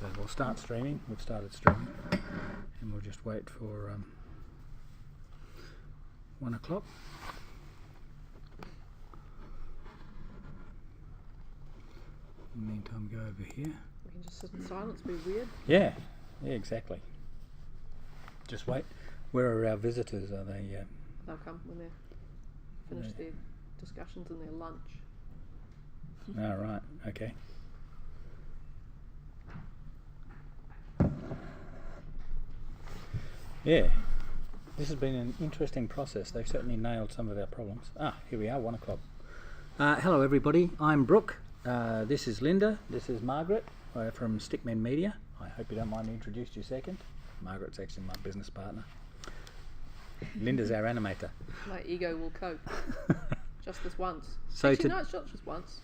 So we'll start streaming. We've started streaming, and we'll just wait for 1 o'clock. In the meantime, go over here. We can just sit in silence, be weird. Yeah, exactly. Just wait. Where are our visitors? Are they? They'll come when they're finished their discussions and their lunch. Oh, right. Okay. Yeah, this has been an interesting process. They've certainly nailed some of our problems. Here we are, 1 o'clock. Hello everybody, I'm Brook. This is Linda, this is Margaret from Stickmen Media. I hope you don't mind me introduce you second. Margaret's actually my business partner. Linda's our animator. My ego will cope. Just this once. So actually, no, it's not just once.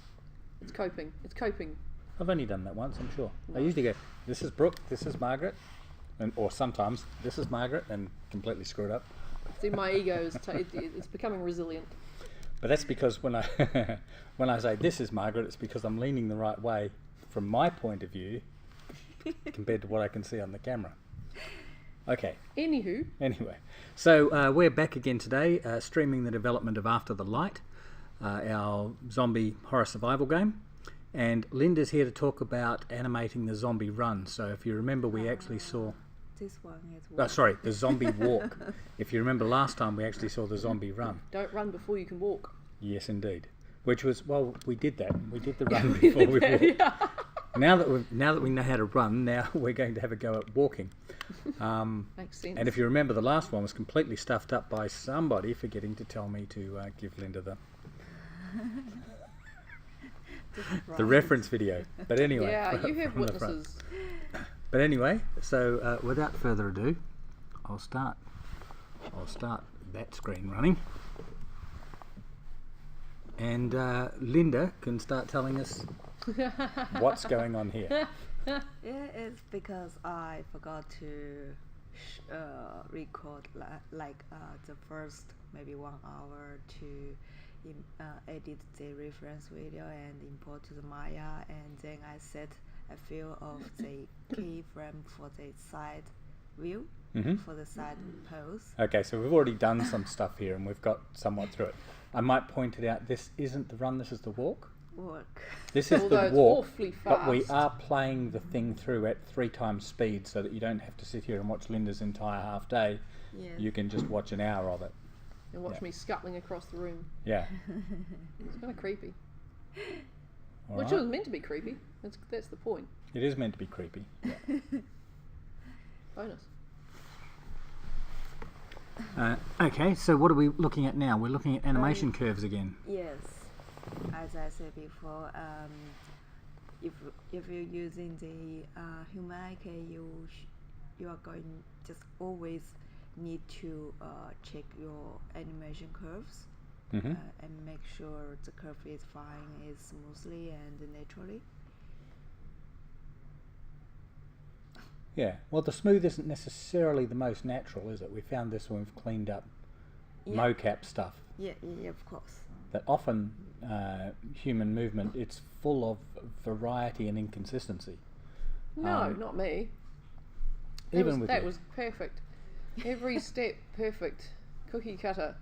It's coping. It's coping. I've only done that once, I'm sure. No. I usually go, this is Brook, this is Margaret. Or sometimes, this is Margaret, and completely screw it up. See, my ego is it's becoming resilient. But that's because when I when I say this is Margaret, it's because I'm leaning the right way from my point of view compared to what I can see on the camera. Okay. Anyway, so we're back again today, streaming the development of After the Light, our zombie horror survival game. And Linda's here to talk about animating the zombie run. So if you remember, we actually saw... This one is the zombie walk. If you remember last time, we actually saw the zombie run. Don't run before you can walk. Yes, indeed. Which was, well, we did that. We did the run before we walked. Yeah. Now that we know how to run, now we're going to have a go at walking. Makes sense. And if you remember, the last one was completely stuffed up by somebody forgetting to tell me to give Linda the reference video. But anyway. Yeah, you have witnesses. But anyway, so without further ado, I'll start that screen running. And Linda can start telling us what's going on here. Yeah, it's because I forgot to record the first maybe 1 hour to edit the reference video and import to the Maya, and then I set a few of the keyframe for the side view, for the side pose. Okay, so we've already done some stuff here and we've got somewhat through it. I might point it out, this isn't the run, this is the walk. This is Although the walk, it's awfully fast. but we are playing the thing through at 3 times speed so that you don't have to sit here and watch Linda's entire half day. Yes. You can just watch an hour of it. And watch me scuttling across the room. Yeah. It's kind of creepy. All Which right. was meant to be creepy. That's the point. It is meant to be creepy. Yeah. Bonus. Okay, so what are we looking at now? We're looking at animation curves again. Yes, as I said before, if you're using the human IK, you are going just always need to check your animation curves and make sure the curve is flying is smoothly and naturally. Yeah, well, the smooth isn't necessarily the most natural, is it? We found this when we've cleaned up mocap stuff. Yeah, of course. That often human movement, it's full of variety and inconsistency. No, not me. That was perfect. Every step perfect. Cookie cutter.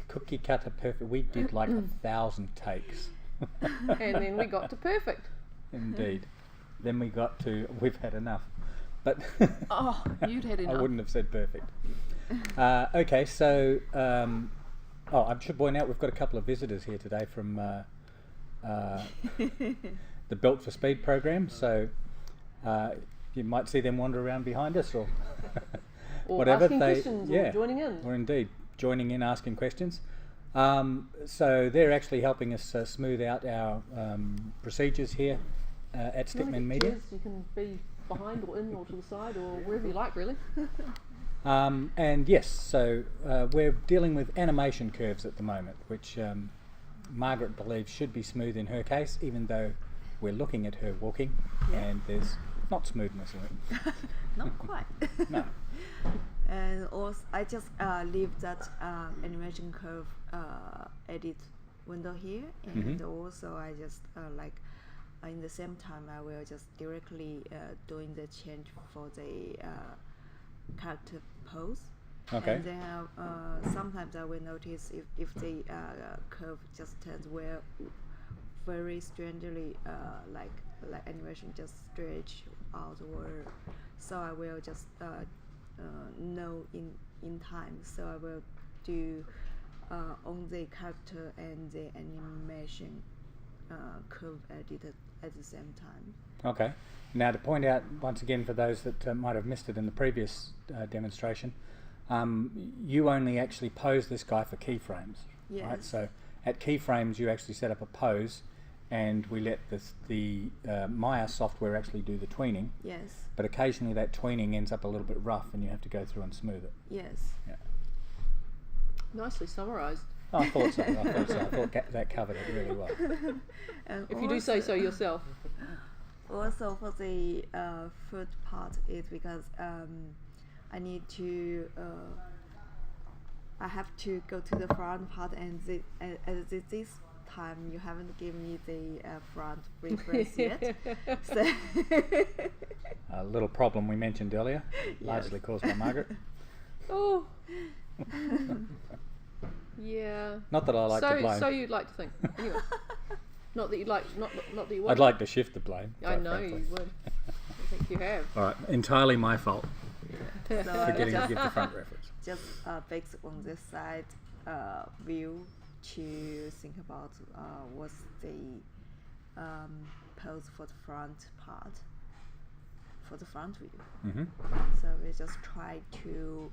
Cookie cutter perfect. We did like 1,000 takes. And then we got to perfect. Indeed. Then we got to, we've had enough. But Oh, you'd had enough. I wouldn't have said perfect. Okay, so I should point out we've got a couple of visitors here today from the Built for Speed program. So you might see them wander around behind us or whatever. Asking questions or joining in. Or indeed joining in, asking questions. So they're actually helping us smooth out our procedures here at Stickmen Media. Cheers, you can be behind or in or to the side or wherever you like, really. And yes, so we're dealing with animation curves at the moment, which Margaret believes should be smooth in her case, even though we're looking at her walking and there's not smoothness in it. Not quite. No. And also, I just leave that animation curve edit window here, and also I just in the same time I will just directly doing the change for the character pose. Okay. And then sometimes I will notice if the curve just turns very strangely, like animation just stretch out, or so I will just know in time. So I will do on the character and the animation curve edited at the same time. Okay. Now to point out once again for those that might have missed it in the previous demonstration, you only actually pose this guy for keyframes, right? Yes. So at keyframes you actually set up a pose, and we let the Maya software actually do the tweening. Yes. But occasionally that tweening ends up a little bit rough, and you have to go through and smooth it. Yes. Yeah. Nicely summarised. Oh, I thought so. I thought that covered it really well. And If you do say so yourself. Also for the foot part is because I need to I have to go to the front part, and this time you haven't given me the front reference yet. So A little problem we mentioned earlier, largely caused by Margaret. Oh. Yeah. Not that I like to blame. So you'd like to think. Anyway. Not that you'd like. Not that you would. I'd like to shift the blame. I quite know frankly. you would. I think you have. All right, entirely my fault so forgetting to give the front reference. just based on this side view to think about what's the pose for the front part, for the front view. Mm-hmm. So we just try to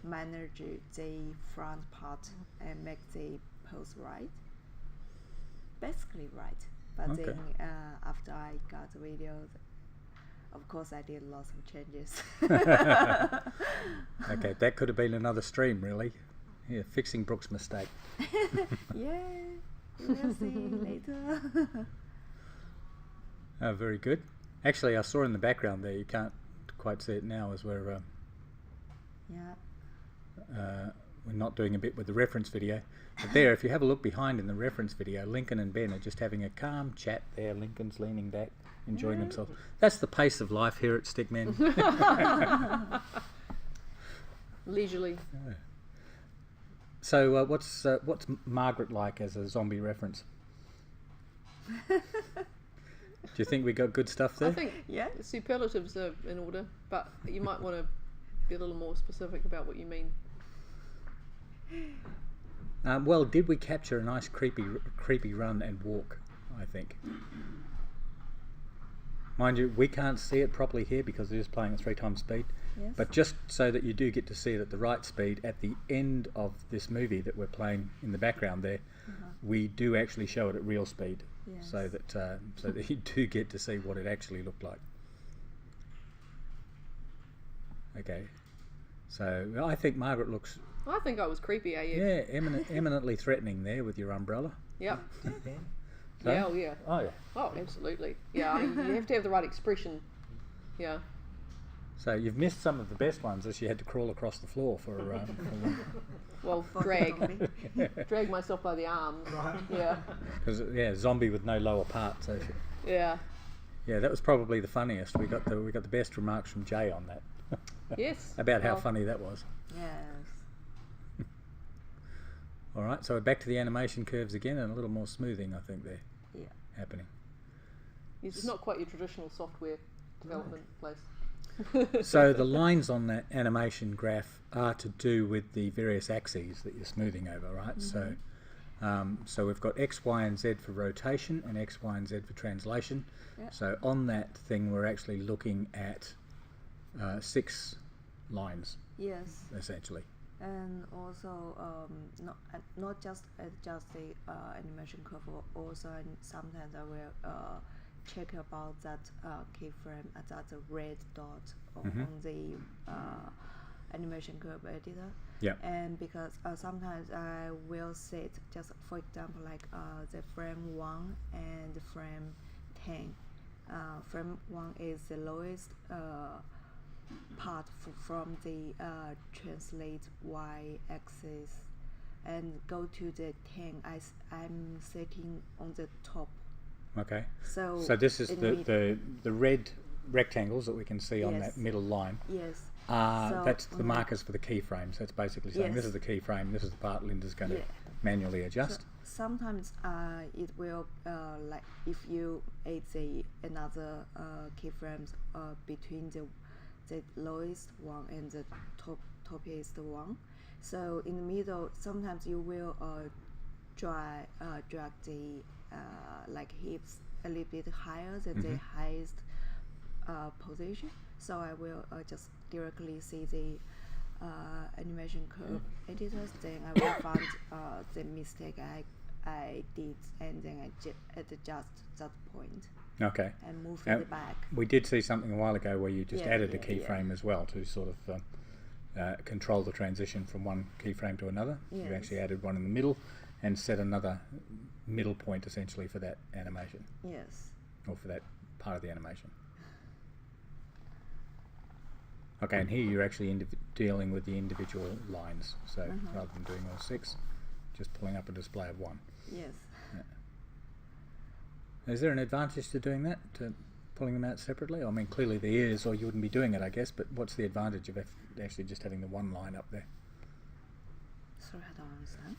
manage the front part and make the pose right, basically right. But Okay. then after I got the video, of course I did lots of changes. Okay, that could have been another stream, really. Yeah, fixing Brook's mistake. Yeah, you will see later. Oh, very good. Actually, I saw in the background there, you can't quite see it now as we're not doing a bit with the reference video. But there, if you have a look behind in the reference video, Lincoln and Ben are just having a calm chat there. Lincoln's leaning back, enjoying himself. That's the pace of life here at Stickmen. Leisurely. So what's Margaret like as a zombie reference? Do you think we got good stuff there? I think Yeah. the superlatives are in order, but you might want to be a little more specific about what you mean. Well, did we capture a nice creepy run and walk, I think. Mind you, we can't see it properly here because it is playing at 3 times speed. Yes. But just so that you do get to see it at the right speed, at the end of this movie that we're playing in the background there, we do actually show it at real speed, Yes. so that you do get to see what it actually looked like. Okay, so I think Margaret looks I think I was creepy, AF. eminently threatening there with your umbrella. Yep. So? Yeah, oh yeah. Oh yeah. Oh, absolutely. Yeah, I mean, you have to have the right expression. Yeah. So you've missed some of the best ones as you had to crawl across the floor for Well, For drag. zombie. Drag myself by the arms. Yeah. because zombie with no lower part. So Yeah. yeah, that was probably the funniest. We got the best remarks from Jay on that. Yes. About how Well, funny that was. Yes. All right, so we're back to the animation curves again, and a little more smoothing, I think, there Yeah. happening. It's not quite your traditional software development place. So the lines on that animation graph are to do with the various axes that you're smoothing over, right? So we've got X, Y, and Z for rotation, and X, Y, and Z for translation. Yeah. So on that thing, we're actually looking at 6 lines, Yes. essentially. And also not just adjust the animation curve, also sometimes I will check about that keyframe at that red dot on the animation curve editor. Yeah. And because sometimes I will set, just for example, like the frame 1 and frame 10. Frame 1 is the lowest part from the translate y-axis, and go to the 10. I'm setting on the top Okay. So this is in the red rectangles that we can see on Yes. that middle line. yes. That's the when I- markers for the keyframes. That's basically saying this Yes. is the keyframe, this is the part Linda's going to Yeah. manually adjust. Sometimes it will like if you add another keyframes between the lowest one and the toppiest one. So in the middle, sometimes you will drag the like hips a little bit higher than the highest position. So I will just directly see the animation curve editors. Then I will find the mistake I did, and then I adjust that point Okay. and move Now, it back. we did see something a while ago where you just Yeah, added a yeah, keyframe as well to sort of control the transition from one keyframe to another. You Yes. actually added one in the middle and set another middle point essentially for that animation, Yes. or for that part of the animation. Okay, and here you're actually dealing with the individual lines, so rather than doing all 6, just pulling up a display of 1. Yes. Is there an advantage to doing that, to pulling them out separately? I mean, clearly there is, or you wouldn't be doing it, I guess, but what's the advantage of actually just having the one line up there? Sorry, I don't understand.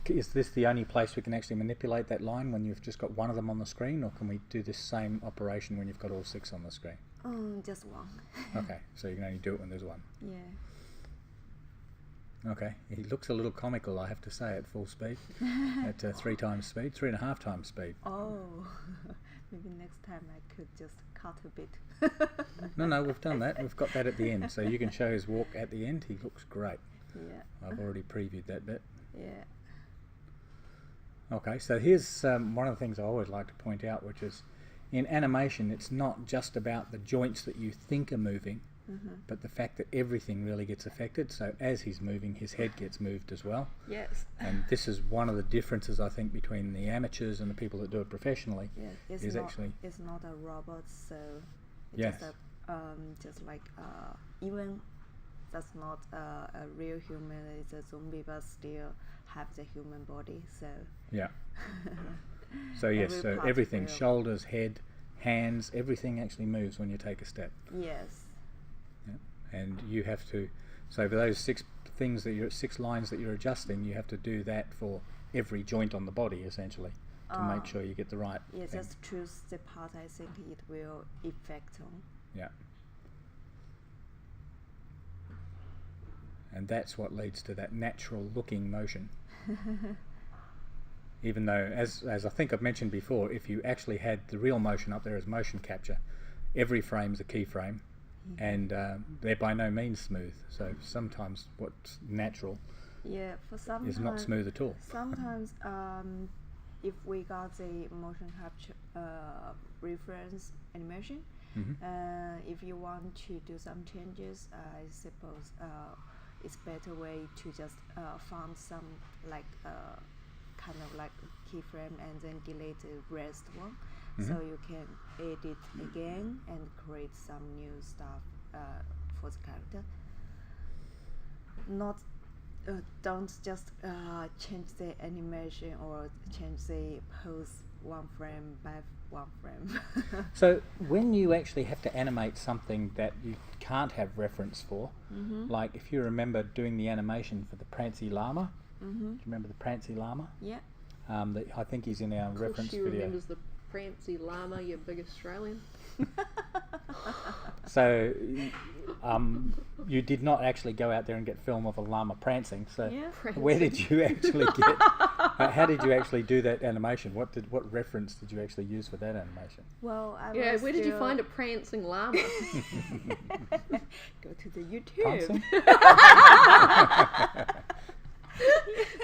Is this the only place we can actually manipulate that line, when you've just got one of them on the screen, or can we do this same operation when you've got all 6 on the screen? Just one. Okay, so you can only do it when there's one. Yeah. Okay, he looks a little comical, I have to say, at full speed, at 3 times speed, 3.5 times speed. Oh, maybe next time I could just cut a bit. No, we've done that. We've got that at the end, so you can show his walk at the end. He looks great. Yeah. I've already previewed that bit. Yeah. Okay, so here's one of the things I always like to point out, which is in animation, it's not just about the joints that you think are moving, but the fact that everything really gets affected. So as he's moving, his head gets moved as well. Yes. And this is one of the differences, I think, between the amateurs and the people that do it professionally. Yeah. It's is not. actually It's not a robot, so it's Yes. just like even that's not a real human. It's a zombie, but still have the human body. So yeah. So yes, Every so part's everything, real. shoulders, head, hands, everything actually moves when you take a step. yes. And you have to, so for those 6 things that 6 lines that you're adjusting, you have to do that for every joint on the body essentially, to make sure you get the right Yeah, thing. just choose the part I think it will affect on. Yeah. And that's what leads to that natural looking motion. Even though, as I think I've mentioned before, if you actually had the real motion up there as motion capture, every frame's a keyframe, and they're by no means smooth. So sometimes what's natural Yeah, for some is not smooth at all. Sometimes, if we got the motion capture reference animation, if you want to do some changes, I suppose it's better way to just find some like kind of like keyframe and then delete the rest one, so you can edit again and create some new stuff for the character. Not don't just change the animation or change the pose one frame by one frame. So when you actually have to animate something that you can't have reference for, like if you remember doing the animation for the Prancy Llama, do you remember the Prancy Llama? Yeah. I think he's in our Of course reference she video. remembers the Prancy Llama, you big Australian. So you did not actually go out there and get film of a llama prancing. So Yeah. where did you actually get? How did you actually do that animation? What reference did you actually use for that animation? Well, I Yeah, was where did you still- find a prancing llama? Go to the YouTube. Prancing?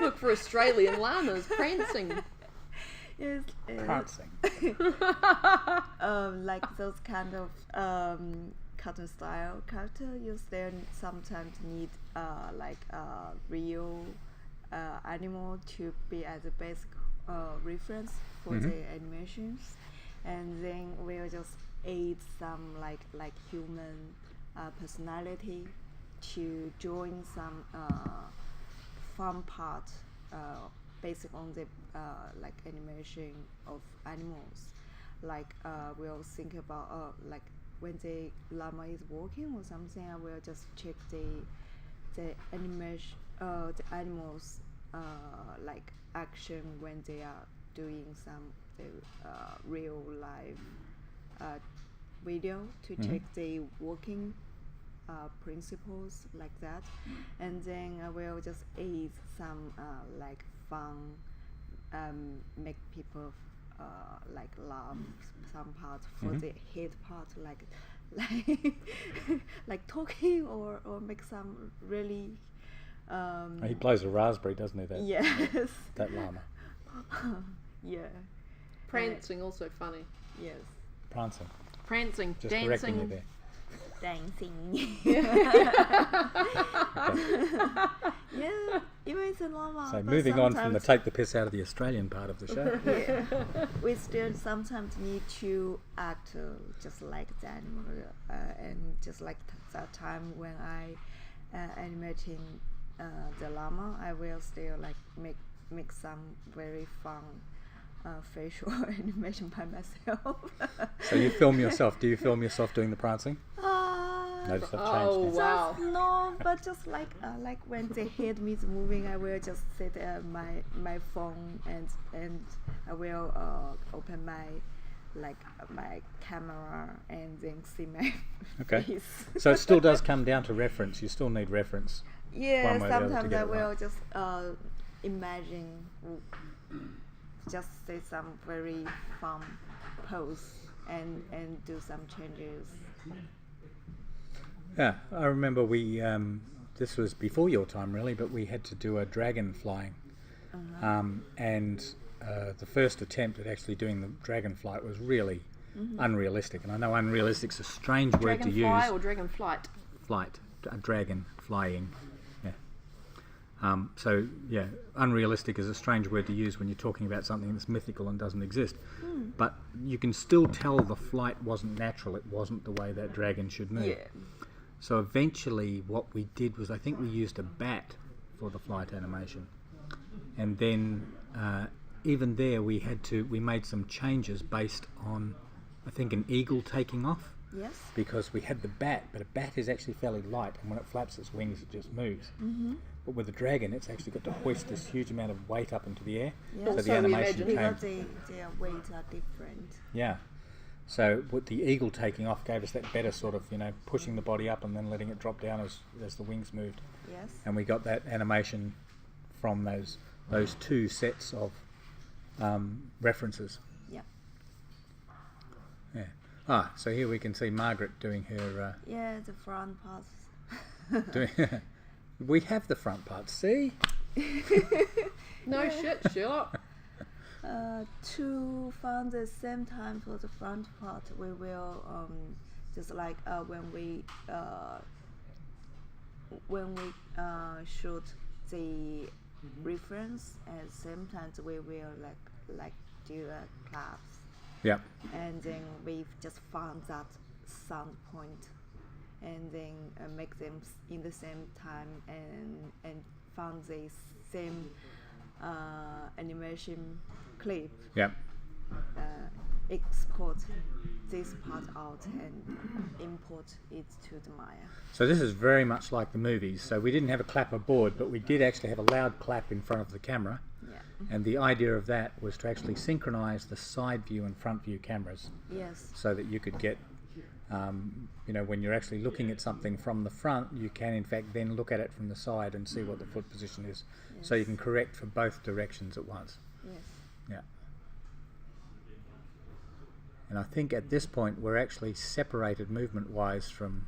Look for Australian llamas prancing. Yes. Prancing. Like those kind of cartoon style character, you still sometimes need like real animal to be as a basic reference for the animations, and then we'll just add some like human personality to join some fun part based on the like animation of animals. Like we'll think about like when the llama is walking or something, I will just check the animation, the animals like action when they are doing some real live video to check the walking principles like that, and then I will just add some like fun, make people like laugh some part for the head part, like like talking or make some really. He blows a raspberry, doesn't he? That Yes. that llama. Yeah. Prancing also funny. Yes. Prancing, Just correcting you dancing. there. Dancing. Yeah, even the llama. So but moving on from the sometimes- take the piss out of the Australian part of the show. Yeah, we still sometimes need to act just like the animal, and just like that time when I animating the llama, I will still like make some very fun facial animation by myself. So you film yourself. Do you film yourself doing the prancing? Notice I've Oh, changed now. wow. No, but just like when the head is moving, I will just set my phone and I will open my camera and then see my Okay. face. So it still does come down to reference. You still need reference. Yeah, one way or the other to sometimes get I it will right. just imagine, just say some very fun pose and do some changes. Yeah, I remember we. This was before your time, really, but we had to do a dragon flying, and the first attempt at actually doing the dragon flight was really unrealistic. And I know unrealistic's a strange word to use. Dragonfly or dragonflight? Flight, a dragon flying. Yeah. So yeah, unrealistic is a strange word to use when you're talking about something that's mythical and doesn't exist. But you can still tell the flight wasn't natural. It wasn't the way that dragon should move. Yeah. So eventually what we did was, I think we used a bat for the flight animation. And then even there we made some changes based on, I think, an eagle taking off. Yes. Because we had the bat, but a bat is actually fairly light, and when it flaps its wings it just moves. But with the dragon it's actually got to hoist this huge amount of weight up into the air. Yeah. So Also, the we animation imagine- came... Because their weights are different. Yeah. So with the eagle taking off gave us that better sort of, pushing the body up and then letting it drop down as the wings moved. Yes. And we got that animation from those two sets of references. Yeah. Yeah. So here we can see Margaret doing her... Yeah, the front parts. we have the front part, see? No shit, Sherlock. To find the same time for the front part, we will just like when we shoot the reference, at the same time we will like do a claps, Yeah. and then we've just found that sound point, and then make them in the same time, and found the same animation clip, Yeah. export this part out and import it to the Maya. So this is very much like the movies. So we didn't have a clapper board, but we did actually have a loud clap in front of the camera. Yeah. And the idea of that was to actually synchronize the side view and front view cameras, Yes. so that you could get, when you're actually looking at something from the front, you can in fact then look at it from the side and see what the foot position is. So you can correct for both directions at once. Yes. Yeah. And I think at this point we're actually separated movement-wise from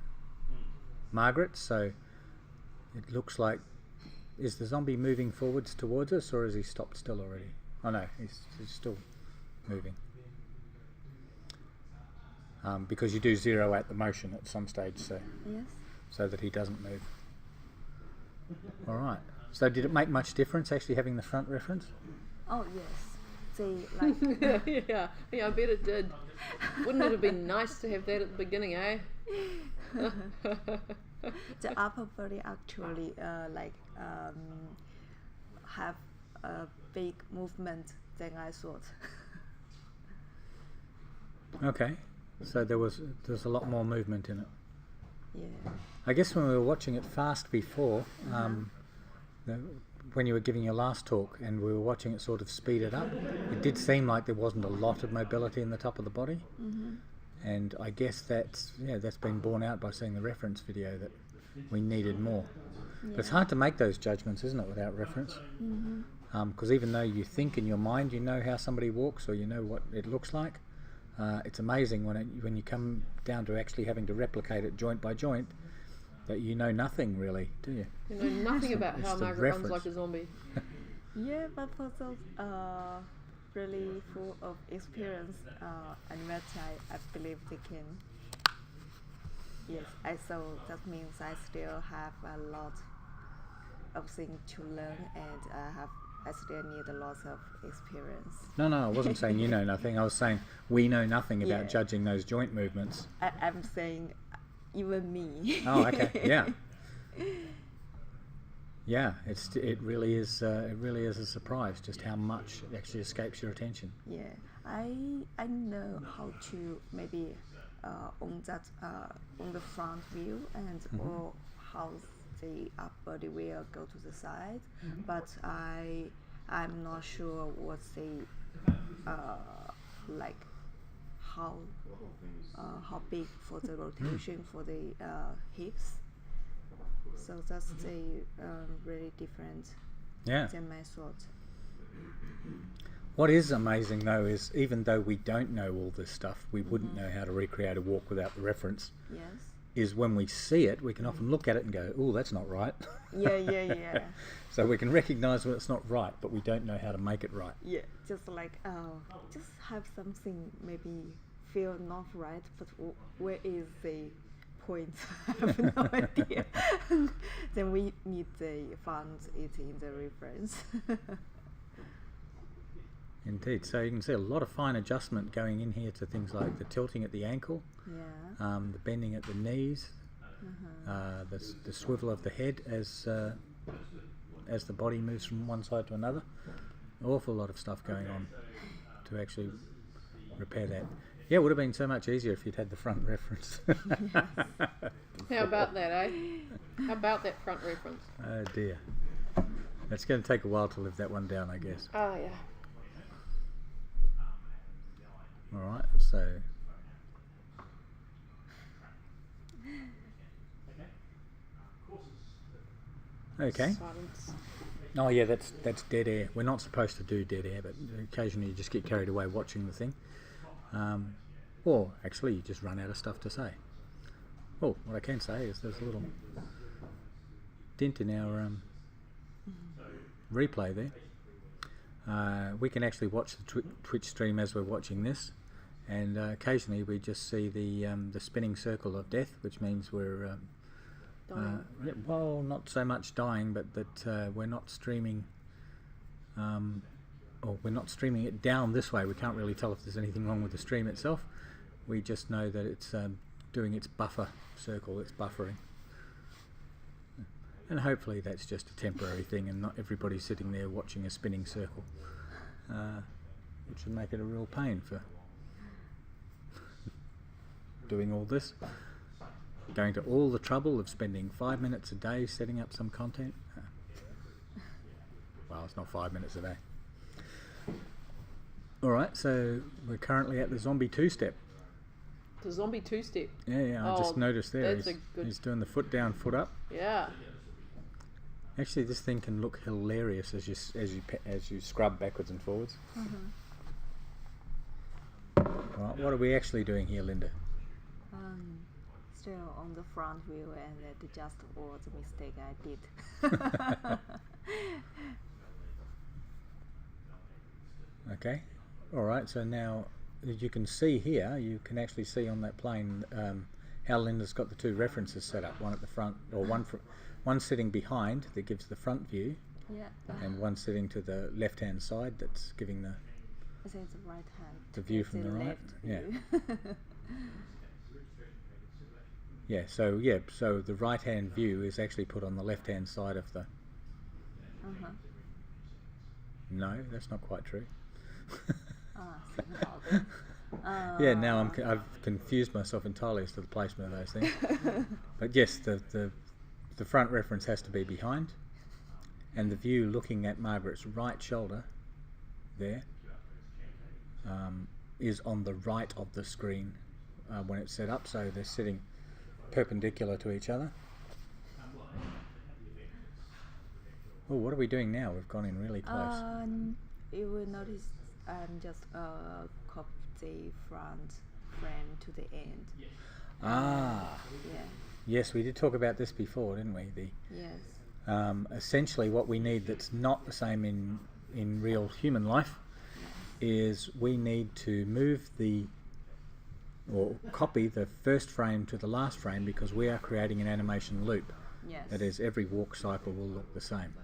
Margaret, so it looks like, is the zombie moving forwards towards us, or has he stopped still already? Oh no, he's still moving. Because you do zero out the motion at some stage, Yes. so that he doesn't move. All right. So did it make much difference actually having the front reference? Oh yes. The yeah, I bet it did. Wouldn't it have been nice to have that at the beginning, eh? the upper body actually have big movement than I thought. Okay, so there's a lot more movement in it. Yeah. I guess when we were watching it fast before, when you were giving your last talk and we were watching it sort of speed it up, it did seem like there wasn't a lot of mobility in the top of the body. And I guess that's been borne out by seeing the reference video that we needed more. But it's hard to make those judgments, isn't it, without reference? Because even though you think in your mind you know how somebody walks or you know what it looks like, it's amazing when you come down to actually having to replicate it joint by joint that you know nothing really, do you? You know nothing about how the Margaret runs reference. like a zombie. Yeah, but for those really full of experience animator, I believe they can. Yes, so that means I still have a lot of things to learn, and I still need a lot of experience. No, I wasn't saying you know nothing. I was saying we know nothing about Yeah. judging those joint movements. I'm saying even me. Oh, okay, yeah. Yeah, it really is a surprise just how much actually escapes your attention. Yeah, I know how to maybe on the front view and or how the upper body will go to the side, but I'm not sure what's the like how big for the rotation for the hips. So that's the really different Yeah. than my thought. What is amazing though is even though we don't know all this stuff, we wouldn't know how to recreate a walk without the reference. Yes. Is when we see it, we can often look at it and go, "Oh, that's not right." Yeah. So we can recognise when it's not right, but we don't know how to make it right. Yeah, just like just have something maybe feel not right, but where is the point? I have no idea. Then we need to find it in the reference. Indeed. So you can see a lot of fine adjustment going in here to things like the tilting at the ankle, Yeah. the bending at the knees, the swivel of the head as the body moves from one side to another. An awful lot of stuff going on to actually repair that. Yeah, it would have been so much easier if you'd had the front reference. How about that, eh? How about that front reference? Oh dear. It's going to take a while to live that one down, I guess. Oh, yeah. All right, so okay. Silence. Oh yeah, that's dead air. We're not supposed to do dead air, but occasionally you just get carried away watching the thing, or actually you just run out of stuff to say. Well, what I can say is there's a little dent in our replay there. We can actually watch the Twitch stream as we're watching this, and occasionally we just see the spinning circle of death, which means we're yeah, well, not so much dying, but that we're not streaming, or we're not streaming it down this way. We can't really tell if there's anything wrong with the stream itself. We just know that it's doing its buffer circle, it's buffering. And hopefully that's just a temporary thing and not everybody sitting there watching a spinning circle, which would make it a real pain for doing all this. Going to all the trouble of spending 5 minutes a day setting up some content. Well, it's not 5 minutes a day. Alright, so we're currently at the zombie two-step. The zombie two-step. Yeah, I just noticed there. That's He's doing the foot down, foot up. Yeah. Actually, this thing can look hilarious as you scrub backwards and forwards. Right, what are we actually doing here, Linda? Still on the front view, and that just all the mistake I did. Okay. Alright, so now as you can see here, you can actually see on that plane how Linda's got the two references set up, one at the front, or one sitting behind that gives the front view, Yeah. and one sitting to the left hand side that's giving the I think it's the right hand. The view It's from the right, left yeah. view. So the right hand view is actually put on the left hand side of the No, that's not quite true. signal. Yeah, now I've confused myself entirely as to the placement of those things. But yes, the front reference has to be behind, and the view looking at Margaret's right shoulder there is on the right of the screen when it's set up, so they're sitting perpendicular to each other. Oh, what are we doing now? We've gone in really close. You will notice I'm just copy the front frame to the end. Ah, Yeah. yes, we did talk about this before, didn't we? Yes. Essentially what we need that's not the same in real human life is we need to move or copy the first frame to the last frame, because we are creating an animation loop. Yes. That is, every walk cycle will look the same.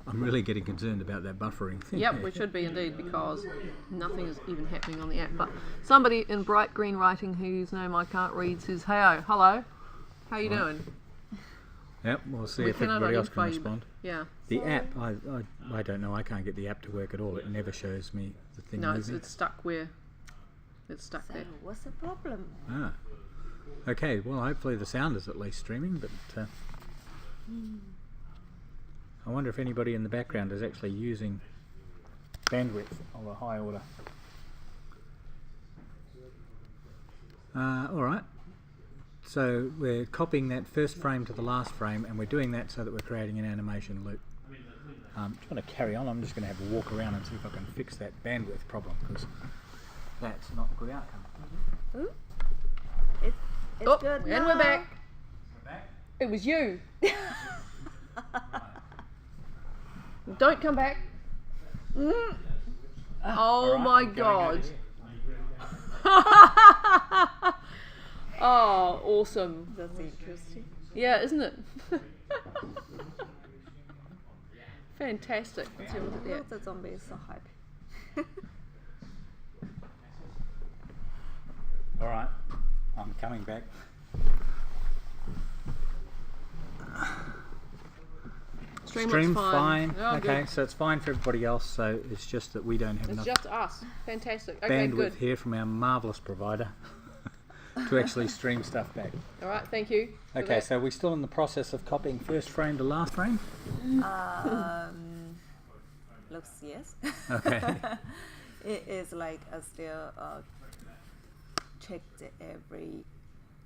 I'm really getting concerned about that buffering thing. Yep, we should be indeed, because nothing is even happening on the app. But somebody in bright green writing whose name I can't read says, "Hey, hello, how you doing?" Yep, we'll see We if cannot everybody else can identify you, respond. Yeah. The app, I don't know, I can't get the app to work at all. It never shows me the thing No, moving. it's stuck where it's stuck So there. what's the problem? Ah. Okay, well hopefully the sound is at least streaming, but I wonder if anybody in the background is actually using bandwidth of a high order. Alright, so we're copying that first frame to the last frame, and we're doing that so that we're creating an animation loop. Do you want to carry on? I'm just going to have a walk around and see if I can fix that bandwidth problem, because that's not a good outcome. Ooh. It's Oh, good and now. we're back. We're back? It was you. Don't come back. Mm. Oh Alright, my I'm going over god. here. Oh, awesome. That's interesting. Yeah, isn't it? Fantastic. Let's have a look at that. Look, the zombie is so happy. Alright, I'm coming back. Stream Stream looks fine. Oh, Okay, good. so it's fine for everybody else, so it's just that we don't have It's enough just us. Fantastic. Okay, bandwidth good. here from our marvellous provider to actually stream stuff back. All right, thank you. for Okay, that. so we're still in the process of copying first frame to last frame? Looks yes. Okay. It is like still check every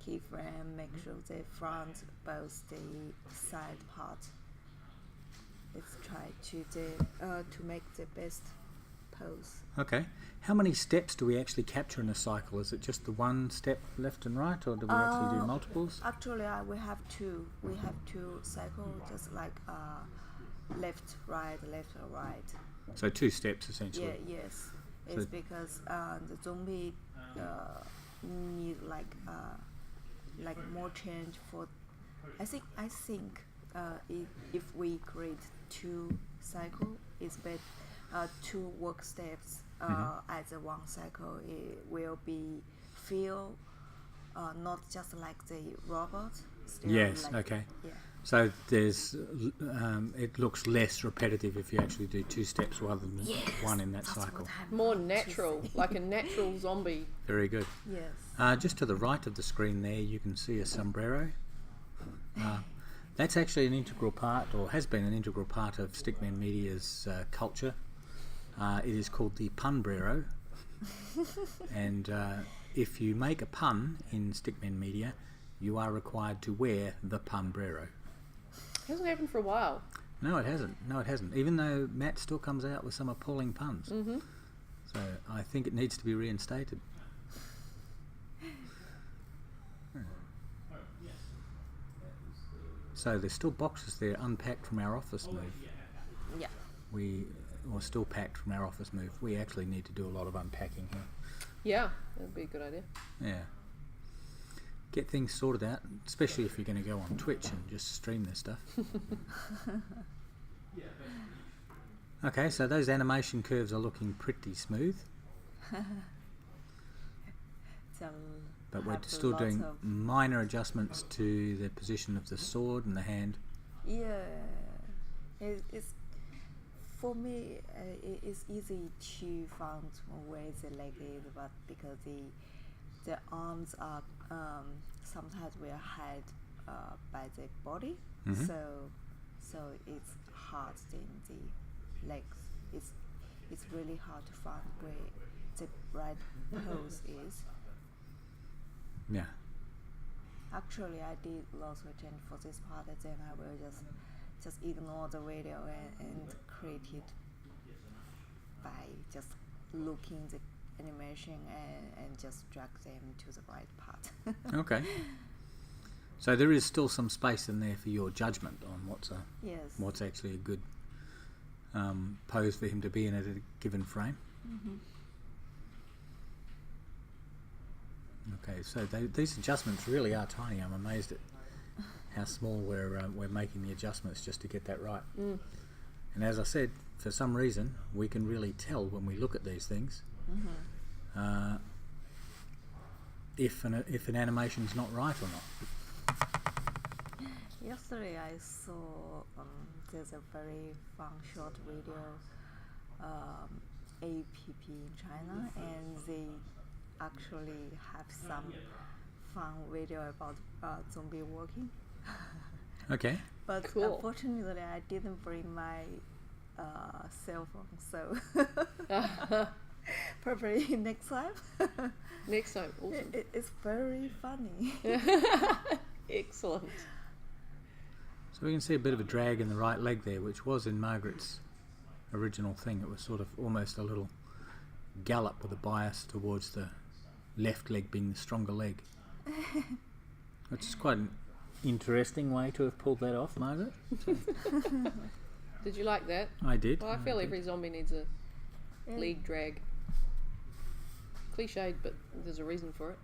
keyframe, make sure the front, both the side part. Let's try to make the best pose. Okay. How many steps do we actually capture in a cycle? Is it just the one step left and right, or do we actually do multiples? Actually, we have two. We have two cycles, just like left, right, So 2 steps essentially. Yeah, yes. It's So- because the zombie need like more change for. I think if we create 2 cycle, it's better. 2 work steps as a 1 cycle. It will be feel not just like the robot. Still Yes, like, okay. Yeah. So there's, it looks less repetitive if you actually do 2 steps rather than one in that That's cycle. what I More want to natural, say. like a natural zombie. Very good. Yes. Just to the right of the screen there, you can see a sombrero. That's actually an integral part, or has been an integral part of Stickmen Media's culture. It is called the punbrero. And if you make a pun in Stickmen Media, you are required to wear the punbrero. Hasn't happened for a while. No, it hasn't. No, it hasn't. Even though Matt still comes out with some appalling puns. Mm-hmm. So I think it needs to be reinstated. So there's still boxes there unpacked from our office move. Yeah. Or still packed from our office move. We actually need to do a lot of unpacking here. Yeah, that'd be a good idea. Yeah. Get things sorted out, especially if you're going to go on Twitch and just stream this stuff. Okay, so those animation curves are looking pretty smooth. So But we're have still lots doing of- minor adjustments to the position of the sword and the hand. Yeah, it's for me, it's easy to find where the leg is, but because the arms are sometimes we are held by the body, Mhm. so it's hard in the legs. It's really hard to find where the right pose is. Yeah. Actually, I did lots of change for this part, and then I will just ignore the video and create it by just looking the animation and just drag them to the right part. Okay. So there is still some space in there for your judgment on Yes. what's actually a good pose for him to be in at a given frame. Mm-hmm. Okay, so these adjustments really are tiny. I'm amazed at how small we're making the adjustments just to get that right. Mm. And as I said, for some reason, we can really tell when we look at these things Mm-hmm. if an animation's not right or not. Yesterday I saw there's a very fun short video APP in China, and they actually have some fun video about zombie walking. Okay. But Cool. unfortunately I didn't bring my cell phone, so probably next time. Next time, awesome. It's very funny. Excellent. So we can see a bit of a drag in the right leg there, which was in Margaret's original thing. It was sort of almost a little gallop with a bias towards the left leg being the stronger leg. Which is quite an interesting way to have pulled that off, Margaret. Did you like that? I did. Well, I feel did. every zombie needs a Yeah. leg drag. Cliched, but there's a reason for it.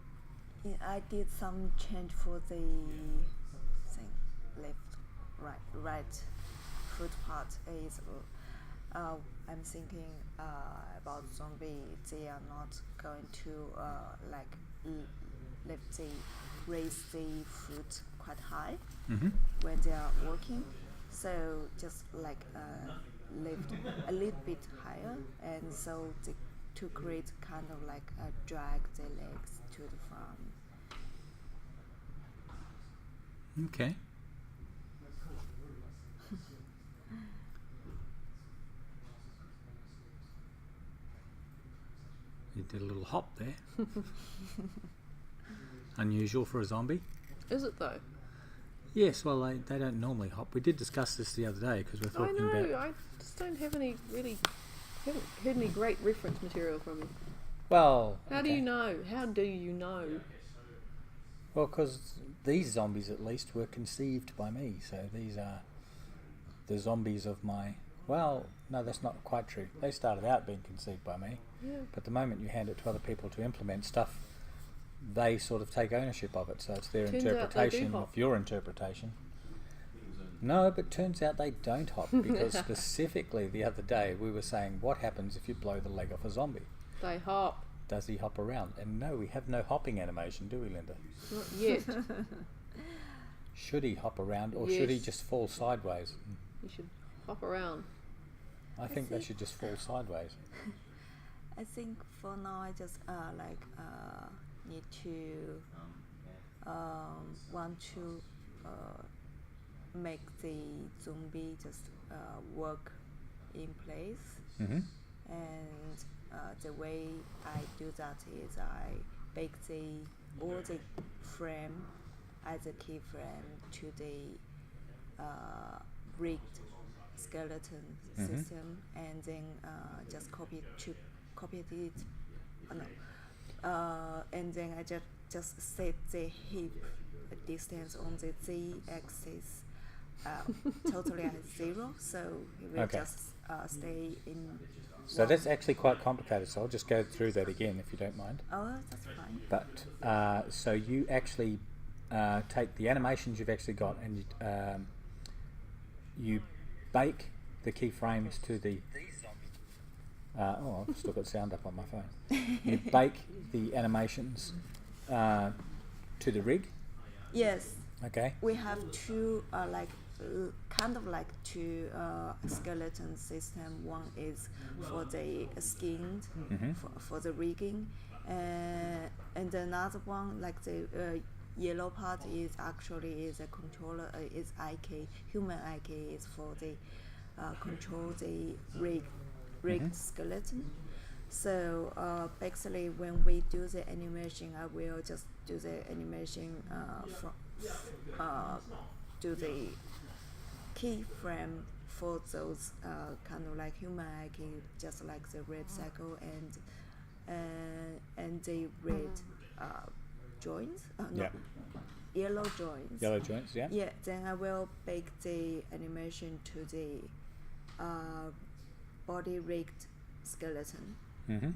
Yeah, I did some change for the thing, right foot part is. I'm thinking about zombie. They are not going to raise the foot quite high Mhm. when they are walking. So just lift a little bit higher, and so to create kind of like drag the legs to the front. Okay. You did a little hop there. Unusual for a zombie. Is it though? Yes, well, they don't normally hop. We did discuss this the other day because we're I talking know. about... I just don't have any haven't heard any great reference material from you. Well... How do you know? How do you know? Well, because these zombies, at least, were conceived by me. So these are the zombies of my... Well, no, that's not quite true. They started out being conceived by me. Yeah. But the moment you hand it to other people to implement stuff, they sort of take ownership of it. So it's their Turns out they do interpretation hop. of your interpretation. No, but turns out they don't hop, because specifically the other day we were saying, what happens if you blow the leg off a zombie? They hop. Does he hop around? And no, we have no hopping animation, do we, Linda? Not yet. Should he hop around, or should he Yes. just fall sideways? You should hop around. I think they should just fall sideways. I think for now I just need to want to make the zombie just work in place, Mm-hmm. and the way I do that is I bake all the frame as a key frame to the rigged skeleton Mhm. system, and then just copy it. And then I just set the hip distance on the z-axis totally at 0, so it will Okay. just stay in. So one. that's actually quite complicated, so I'll just go through that again if you don't mind. Oh, that's fine. But so you actually take the animations you've actually got, and you bake the keyframes to the... I've still got sound up on my phone. You bake the animations to the rig, Yes, okay? we have two kind of like two skeleton system. One is for the skin, for the rigging, and another one like the yellow part is actually is a controller. Is IK, human IK is for the control the rigged skeleton. So basically, when we do the animation, I will just do the animation do the keyframe for those kind of like human IK, just like the red cycle and the red joints. No, yellow joints. Yellow joints, yeah. Yeah. Then I will bake the animation to the body rigged skeleton. Then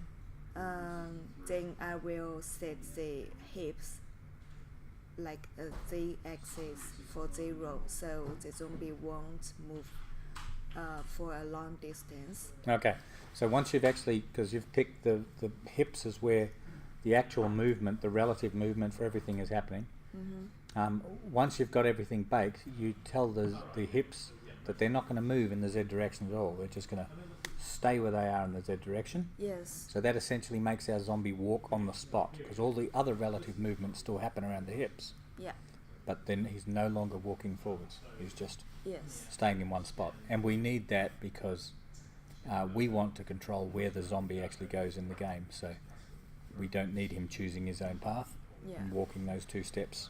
I will set the hips like a z-axis for 0, so the zombie won't move for a long distance. Okay, so once you've actually, because you've picked the hips as where the actual movement, the relative movement for everything is happening. Once you've got everything baked, you tell the hips that they're not going to move in the Z direction at all. They're just going to stay where they are in the Z direction. Yes. So that essentially makes our zombie walk on the spot, because all the other relative movements still happen around the hips. Yeah. But then he's no longer walking forwards. He's just Yes. staying in one spot. And we need that because we want to control where the zombie actually goes in the game. So we don't need him choosing his own path and walking those 2 steps,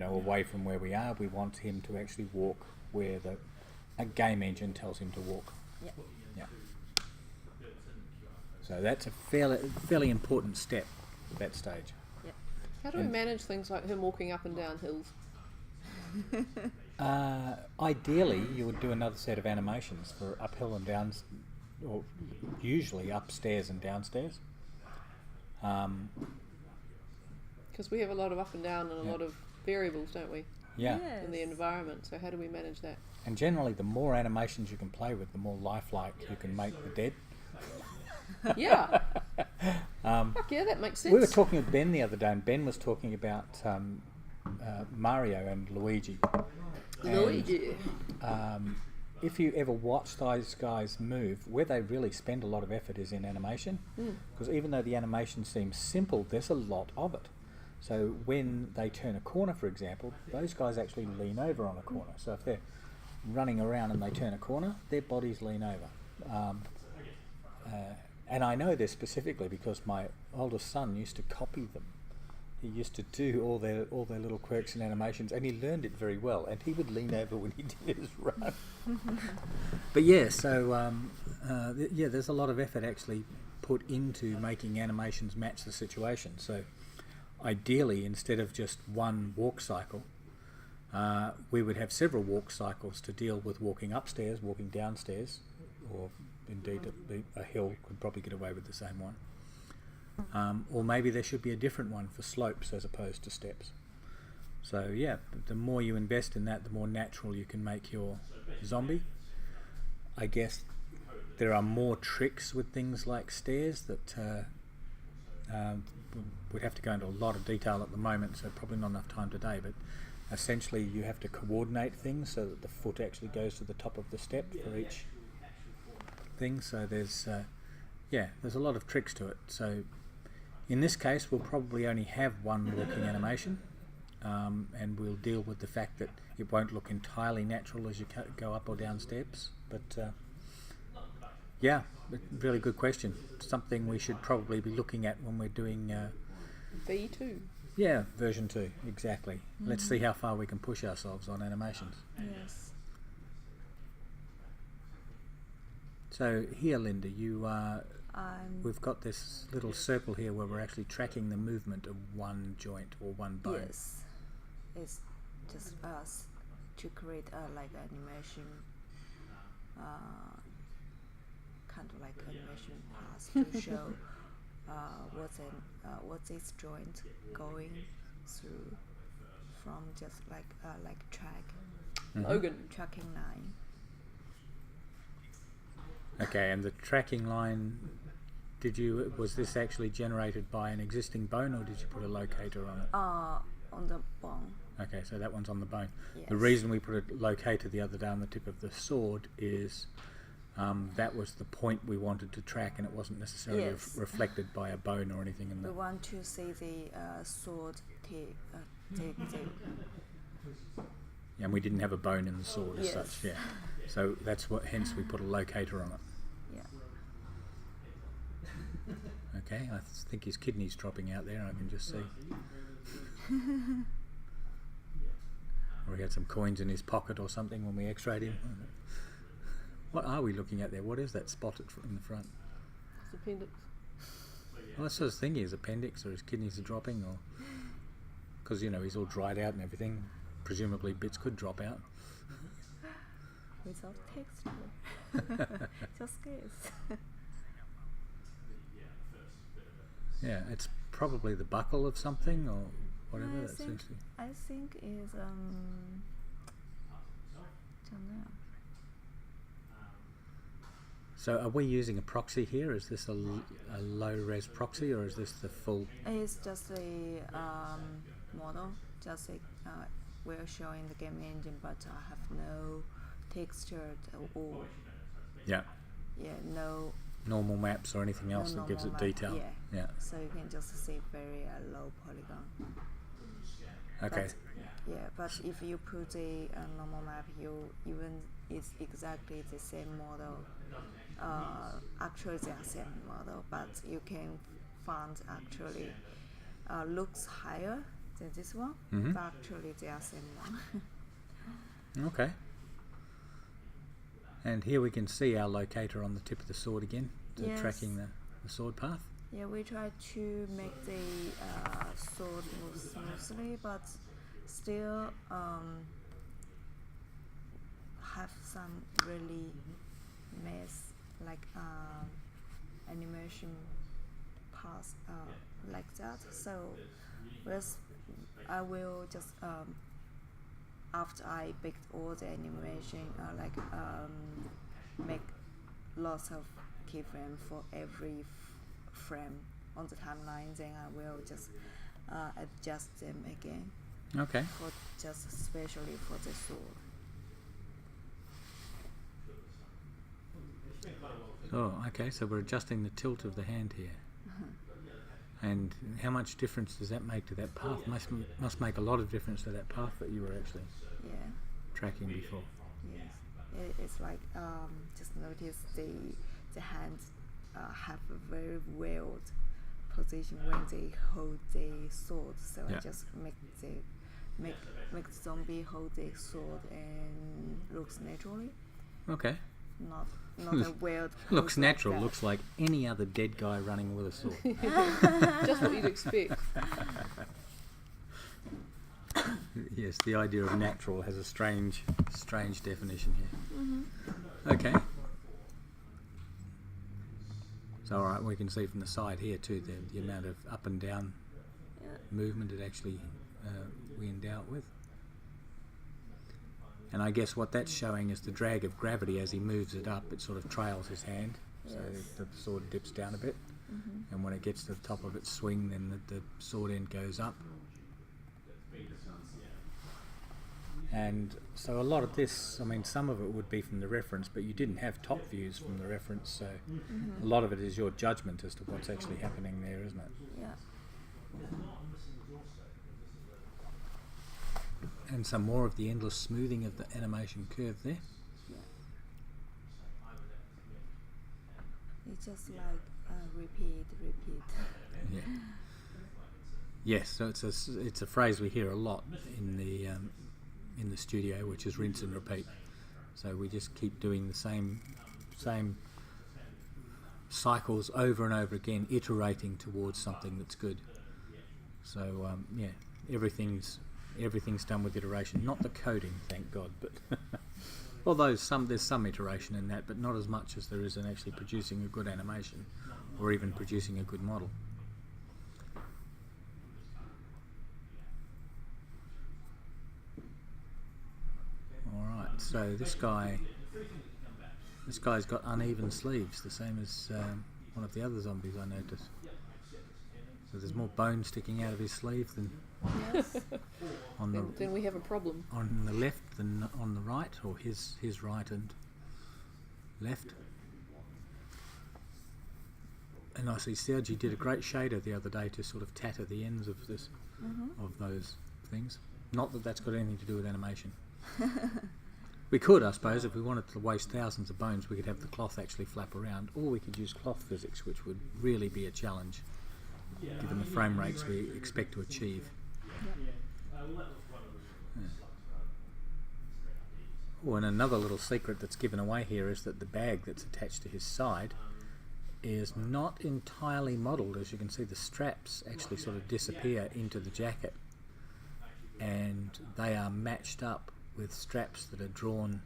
away from where we are. We want him to actually walk where a game engine tells him to walk. Yeah. Yeah. So that's a fairly important step at that stage. Yeah. How do we manage things like him walking up and down hills? Ideally, you would do another set of animations for uphill and downs, or usually upstairs and downstairs. Because we have a lot of up and down and a lot of variables, don't we, Yeah. in the environment? So how do we manage that? And generally, the more animations you can play with, the more lifelike you can make the dead. Yeah. Fuck yeah, that makes sense. We were talking with Ben the other day, and Ben was talking about Mario and Luigi. Luigi. If you ever watch those guys move, where they really spend a lot of effort is in animation. Because even though the animation seems simple, there's a lot of it. So when they turn a corner, for example, those guys actually lean over on a corner. So if they're running around and they turn a corner, their bodies lean over. And I know this specifically because my oldest son used to copy them. He used to do all their little quirks and animations, and he learned it very well. And he would lean over when he did his run. But yeah, so there's a lot of effort actually put into making animations match the situation. So ideally, instead of just one walk cycle, we would have several walk cycles to deal with walking upstairs, walking downstairs, or indeed a hill could probably get away with the same one. Or maybe there should be a different one for slopes as opposed to steps. So yeah, the more you invest in that, the more natural you can make your zombie. I guess there are more tricks with things like stairs that we'd have to go into a lot of detail at the moment, so probably not enough time today, but essentially you have to coordinate things so that the foot actually goes to the top of the step for each thing. So there's a lot of tricks to it. So in this case we'll probably only have one walking animation, and we'll deal with the fact that it won't look entirely natural as you go up or down steps. But really good question. Something we should probably be looking at when we're doing V2. Yeah, version 2, exactly. Let's see how far we can push ourselves on animations. Yes. So here, Linda, we've got this little circle here where we're actually tracking the movement of one joint or one bone. Yes. It's just us to create like animation, kind of like animation paths to show what's this joint going through from just like track Logan. tracking line. Okay, and the tracking line, was this actually generated by an existing bone, or did you put a locator on it? On the bone. Okay, so that one's on the bone. Yes. The reason we put a locator the other day on the tip of the sword is that was the point we wanted to track, and it wasn't necessarily Yes. reflected by a bone or anything in We the... want to see the sword tip. And we didn't have a bone in the sword as Yes. such, yeah. So that's what, hence we put a locator on it. Yeah. Okay, I think his kidney's dropping out there, I can just see. Or he had some coins in his pocket or something when we x-rayed him. What are we looking at there? What is that spot in the front? It's appendix. Well, that's sort of thing, his appendix or his kidneys are dropping, or... Because, you know, he's all dried out and everything. Presumably bits could drop out. Without texture. Just guess. Yeah, it's probably the buckle of something or whatever. That seems to... I think is don't know. So are we using a proxy here? Is this a low-res proxy, or is this the full... It's just a model, just we're showing the game engine, but I have no texture or Yeah, no normal maps or anything else that gives it normal map, detail? Yeah. So you can just see very low polygon. Okay. But if you put a normal map, it's exactly the same model. Actually, they are same model, but you can find actually looks higher than this one. Mhm. But actually, they are same one. Okay. And here we can see our locator on the tip of the sword again, Yes. tracking the sword path. Yeah, we try to make the sword move smoothly, but still have some really mess, like animation parts like that. So I will just after I baked all the animation, make lots of keyframes for every frame on the timeline, then I will just adjust them again, Okay. for just especially for the sword. Oh, okay. So we're adjusting the tilt of the hand here. And how much difference does that make to that path? Must make a lot of difference to that path that you were actually Yeah. tracking before. Yes. It's like just notice the hands have a very weird position when they hold the sword. So Yeah. I just make the zombie hold the sword and looks naturally, Okay. not a weird. Looks pose like natural. that. Looks like any other dead guy running with a sword. Just what you'd expect. Yes, the idea of natural has a strange definition here. Mm-hmm. Okay. So, all right, we can see from the side here too the amount of up and down Yeah. movement it actually we endow it with. And I guess what that's showing is the drag of gravity as he moves it up. It sort of trails his hand, so Yes. the sword dips down a bit. Mm-hmm. And when it gets to the top of its swing, then the sword end goes up. And so a lot of this, I mean, some of it would be from the reference, but you didn't have top views from the reference, so a lot of it is your judgment as to what's actually happening there, isn't it? Yeah. And some more of the endless smoothing of the animation curve there. Yeah. It's just like repeat. Yeah. Yes, so it's a phrase we hear a lot in the studio, which is rinse and repeat. So we just keep doing the same cycles over and over again, iterating towards something that's good. So yeah, everything's done with iteration, not the coding, thank God, but although there's some iteration in that, but not as much as there is in actually producing a good animation or even producing a good model. Alright, so this guy's got uneven sleeves, the same as one of the other zombies I noticed. So there's more bone sticking out of his sleeve than Yes. on the Then we have a problem. on the left than on the right, or his right and left. And I see Sergi did a great shader the other day to sort of tatter the ends of this of those things. Not that that's got anything to do with animation. We could, I suppose, if we wanted to waste thousands of bones, we could have the cloth actually flap around, or we could use cloth physics, which would really be a challenge, given the frame rates we expect to achieve. Oh, and another little secret that's given away here is that the bag that's attached to his side is not entirely modelled. As you can see, the straps actually sort of disappear into the jacket, and they are matched up with straps that are drawn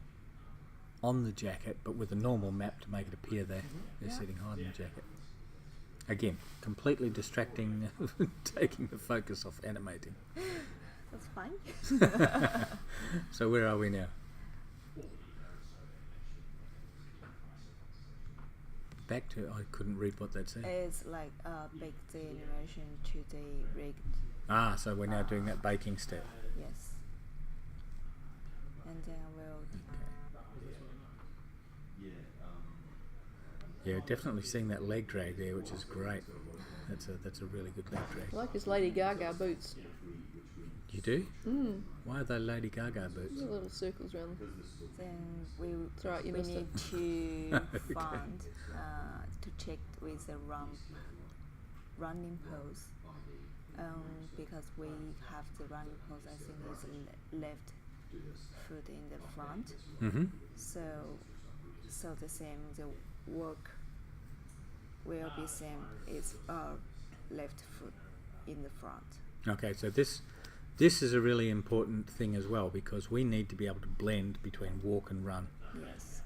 on the jacket, but with a normal map to make it appear they're sitting high in the jacket. Again, completely distracting, taking the focus off animating. That's fine. So where are we now? Back to, I couldn't read what that said. It's like bake the animation to the rigged. Ah, so we're now doing that baking step. Yes. And then I will. Yeah, definitely seeing that leg drag there, which is great. That's a really good leg drag. I like his Lady Gaga boots. You do? Mm. Why are they Lady Gaga boots? Little circles around them. Then we It's alright, you we missed need it. to Okay. find to check with the running pose. Because we have the running pose, I think it's left foot in the front. Mm-hmm. So the same, the work will be same. It's left foot in the front. Okay, so this is a really important thing as well, because we need to be able to blend between walk and run. Yes.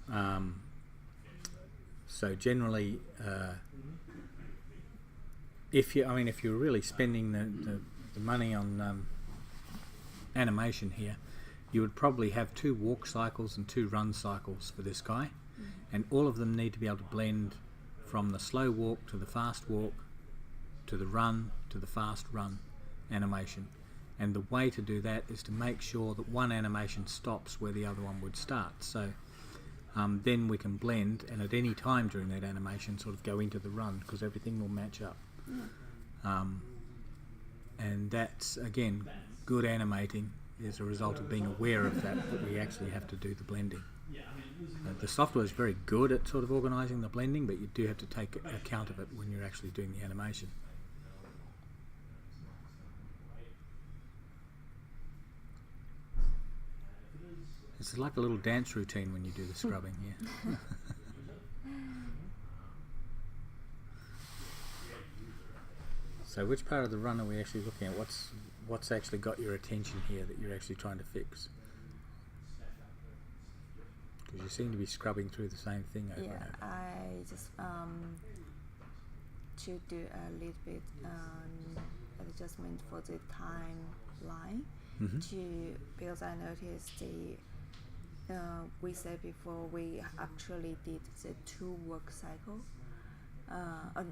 So generally, if you're really spending the money on animation here, you would probably have 2 walk cycles and 2 run cycles for this guy, and all of them need to be able to blend from the slow walk to the fast walk to the run to the fast run animation. And the way to do that is to make sure that one animation stops where the other one would start. So then we can blend, and at any time during that animation sort of go into the run, because everything will match up. And that's, again, good animating is a result of being aware of that we actually have to do the blending. The software is very good at sort of organising the blending, but you do have to take account of it when you're actually doing the animation. It's like a little dance routine when you do the scrubbing here. So which part of the run are we actually looking at? What's actually got your attention here that you're actually trying to fix? Because you seem to be scrubbing through the same thing over and Yeah, over. I just to do a little bit adjustment for the timeline because I noticed we said before we actually did the 2 work cycle. No,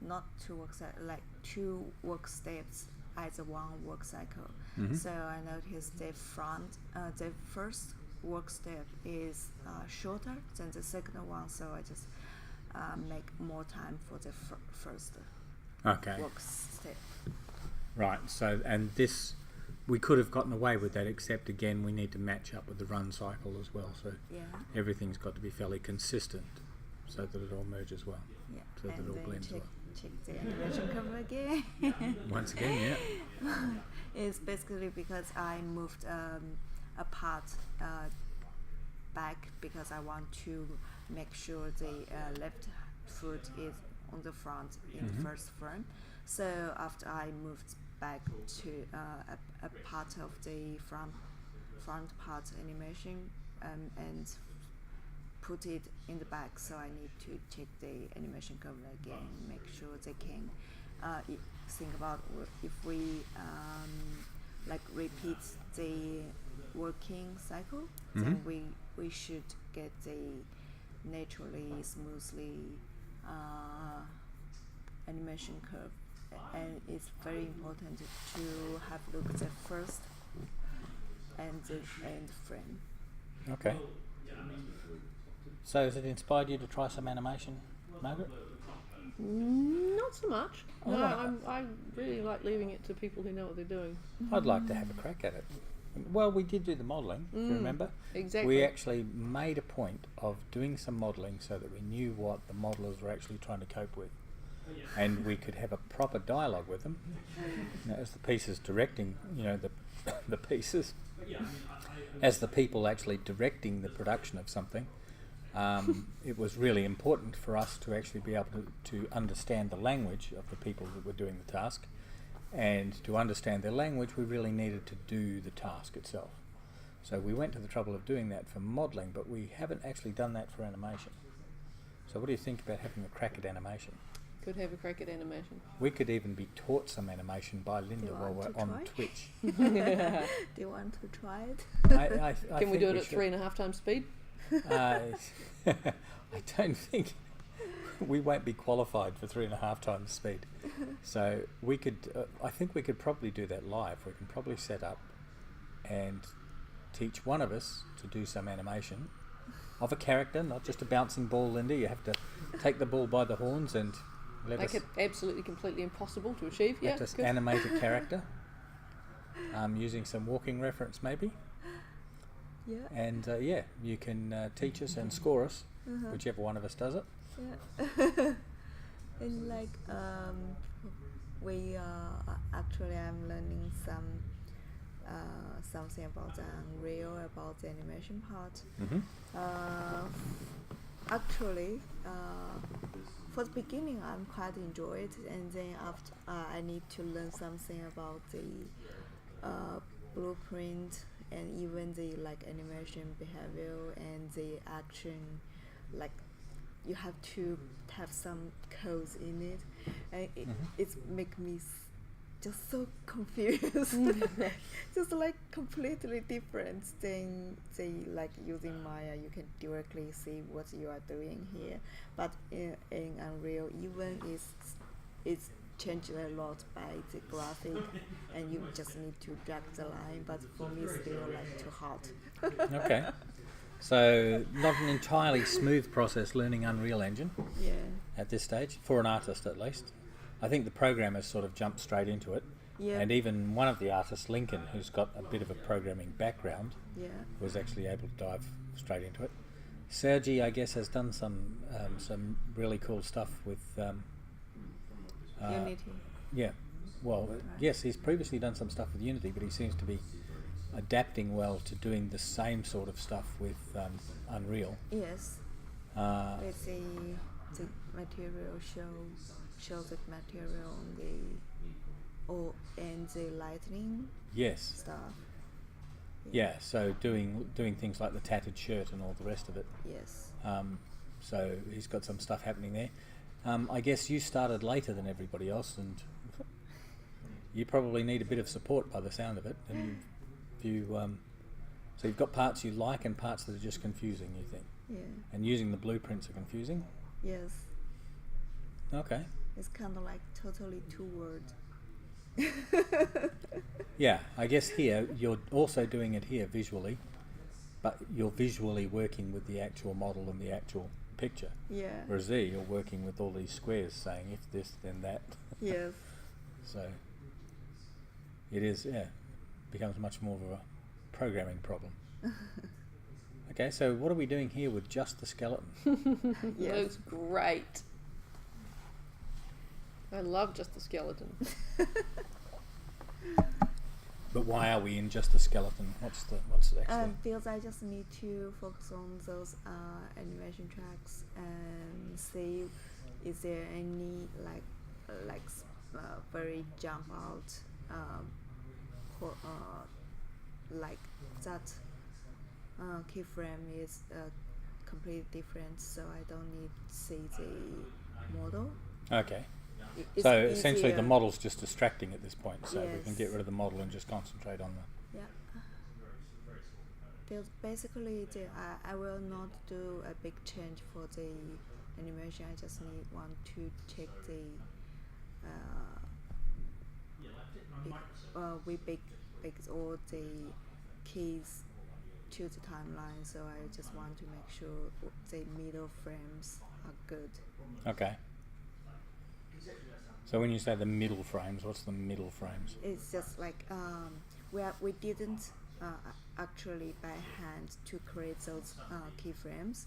not 2 work cycle, like 2 work steps as a 1 work cycle. So I noticed the first work step is shorter than the second one, so I just make more time for the first Okay. work step. Right, so, and this, we could have gotten away with that, except again we need to match up with the run cycle as well, so Yeah, everything's got to be fairly consistent so that it all merges well, yeah. so that And it all then blends check well. the animation cover again. Once again, yeah. It's basically because I moved a part back because I want to make sure the left foot is on the front in the first frame. So after I moved back to a part of the front part animation and put it in the back, so I need to check the animation cover again, make sure they can think about if we like repeat the working cycle, then we should get the naturally smoothly animation curve and it's very important to have look at the first and the end frame. Okay. So has it inspired you to try some animation, Margaret? Not so much. Oh, No, right. I really like leaving it to people who know what they're doing. I'd like to have a crack at it. Well, we did do the modelling, if you remember. Exactly. We actually made a point of doing some modelling so that we knew what the modellers were actually trying to cope with. And we could have a proper dialogue with them. As the pieces directing, the pieces, as the people actually directing the production of something, it was really important for us to actually be able to understand the language of the people that were doing the task. And to understand their language, we really needed to do the task itself. So we went to the trouble of doing that for modelling, but we haven't actually done that for animation. So what do you think about having a crack at animation? Could have a crack at animation. We could even be taught some animation by Linda while we're on Twitch. Do you want to try it? I Can we think do it at should. 3.5 times speed? I don't think we won't be qualified for 3.5 times speed. So we could, I think we could probably do that live. We can probably set up and teach one of us to do some animation of a character, not just a bouncing ball, Linda. You have to take the ball by the horns and Make it absolutely completely impossible to achieve. let us good. animate a character using some walking reference maybe. Yeah. And you can teach us and score us, whichever one of us does it. Yeah. And like we actually I'm learning something about the Unreal, about the animation part. Actually, for the beginning, I'm quite enjoy it, and then after I need to learn something about the blueprint and even the like animation behavior and the action, like you have to have some codes in it, and it's make me just so confused. Just like completely different than like using Maya. You can directly see what you are doing here, but in Unreal, even it's changed a lot by the graphic, and you just need to drag the line. But for me, it's still like too hard. Okay. So not an entirely smooth process learning Unreal Engine Yeah. at this stage, for an artist at least. I think the programmers sort of jumped straight into it. Yeah. And even one of the artists, Lincoln, who's got a bit of a programming background, Yeah. was actually able to dive straight into it. Sergi, I guess, has done some really cool stuff with... Unity. Yeah. Well, yes, he's previously done some stuff with Unity, but he seems to be adapting well to doing the same sort of stuff with Unreal. Yes. With the material show the material on and the lightning Yes. stuff. Yeah, so doing things like the tattered shirt and all the rest of it. Yes. So he's got some stuff happening there. I guess you started later than everybody else, and you probably need a bit of support by the sound of it. And so you've got parts you like and parts that are just confusing, you think? Yeah. And using the blueprints are confusing? Yes. Okay. It's kind of like totally two words. Yeah, I guess here you're also doing it here visually, but you're visually working with the actual model and the actual picture. Yeah. Whereas there you're working with all these squares saying if this then that. Yes. So it is, becomes much more of a programming problem. Okay, so what are we doing here with just the skeleton? Yes. Looks great. I love just the skeleton. But why are we in just the skeleton? What's actually? Because I just need to focus on those animation tracks and see is there any very jump out like that keyframe is completely different, so I don't need to see the model. Okay. It's So essentially the easier. model's just distracting at this point, so we can Yes. get rid of the model and just concentrate on the... Yeah. Because basically, I will not do a big change for the animation. I just want to check the we bake all the keys to the timeline, so I just want to make sure the middle frames are good. Okay. So when you say the middle frames, what's the middle frames? It's just like we didn't actually by hand to create those keyframes.